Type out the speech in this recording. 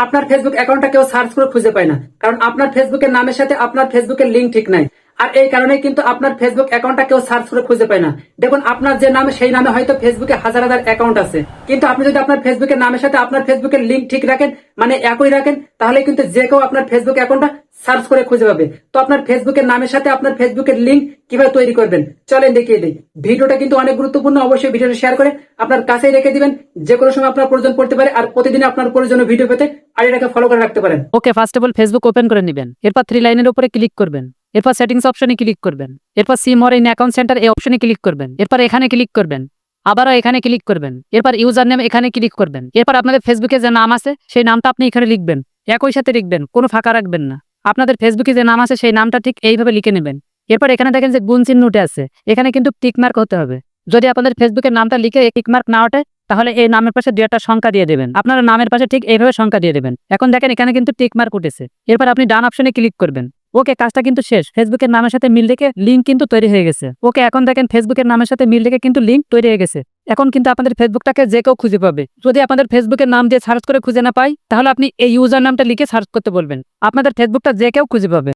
আপনার ফেসবুক অ্যাকাউন্টটা কেউ সার্চ করে খুঁজে পায় না, কারণ আপনার ফেসবুকের নামের সাথে আপনার ফেসবুকের লিঙ্ক ঠিক নাই। আর এই কারণে কিন্তু আপনার ফেসবুক অ্যাকাউন্টটা কেউ সার্চ করে খুঁজে পায় না। দেখুন, আপনার যে নাম সেই নামে হয়তো ফেসবুকে হাজার হাজার অ্যাকাউন্ট আছে, কিন্তু আপনি যদি আপনার ফেসবুকের নামের সাথে আপনার ফেসবুকের লিঙ্ক ঠিক রাখেন, মানে একই রাখেন, তাহলে কিন্তু যে কেউ আপনার ফেসবুক অ্যাকাউন্টটা সার্চ করে খুঁজে পাবে। তো আপনার ফেসবুকের নামের সাথে আপনার ফেসবুকের লিঙ্ক কিভাবে তৈরি করবেন চলেন দেখিয়ে দিই। ভিডিওটা কিন্তু অনেক গুরুত্বপূর্ণ, অবশ্যই ভিডিওটা শেয়ার করে আপনার কাছেই রেখে দিবেন। যে কোনো সময় আপনার প্রয়োজন পড়তে পারে, আর প্রতিদিন আপনার প্রয়োজনীয় ভিডিও পেতে আর এটাকে ফলো করে রাখতে পারেন। Okay, first of all Facebook open করে নেবেন। এরপর 3 লাইনের উপরে ক্লিক করবেন। এরপর সেটিংস অপশনে ক্লিক করবেন। এরপর see more in account centre এই অপশনে ক্লিক করবেন। এরপর এখানে ক্লিক করবেন। আবারও এখানে ক্লিক করবেন। এরপর ইউজার নেম এখানে ক্লিক করবেন। এরপর আপনাদের ফেসবুকে যে নাম আছে সেই নামটা আপনি এখানে লিখবেন, একই সাথে লিখবেন, কোনো ফাঁকা রাখবেন না। আপনাদের ফেসবুকে যে নাম আছে সেই নামটা ঠিক এইভাবে লিখে নেবেন। এরপর এখানে দেখেন যে গুণ চিহ্ন উঠে আছে, এখানে কিন্তু টিকমার্ক হতে হবে। যদি আপনাদের ফেসবুকের নামটা লিখে টিকমার্ক না ওঠে, তাহলে এই নামের পাশে 2টা সংখ্যা দিয়ে দেবেন। আপনারা নামের পাশে ঠিক এইভাবে সংখ্যা দিয়ে দেবেন। এখন দেখেন এখানে কিন্তু টিকমার্ক উঠেছে। এরপর আপনি ডান অপশনে ক্লিক করবেন। ওকে, কাজটা কিন্তু শেষ। ফেসবুকের নামের সাথে মিল রেখে লিঙ্ক কিন্তু তৈরি হয়ে গেছে। ওকে, এখন দেখেন ফেসবুকের নামের সাথে মিল রেখে কিন্তু লিঙ্ক তৈরি হয়ে গেছে। এখন কিন্তু আপনাদের ফেসবুকটাকে যে কেউ খুঁজে পাবে। যদি আপনাদের ফেসবুকের নাম দিয়ে সার্চ করে খুঁজে না পায়, তাহলে আপনি এই ইউজার নামটা লিখে সার্চ করতে বলবেন, আপনাদের ফেসবুকটা যে কেউ খুঁজে পাবে।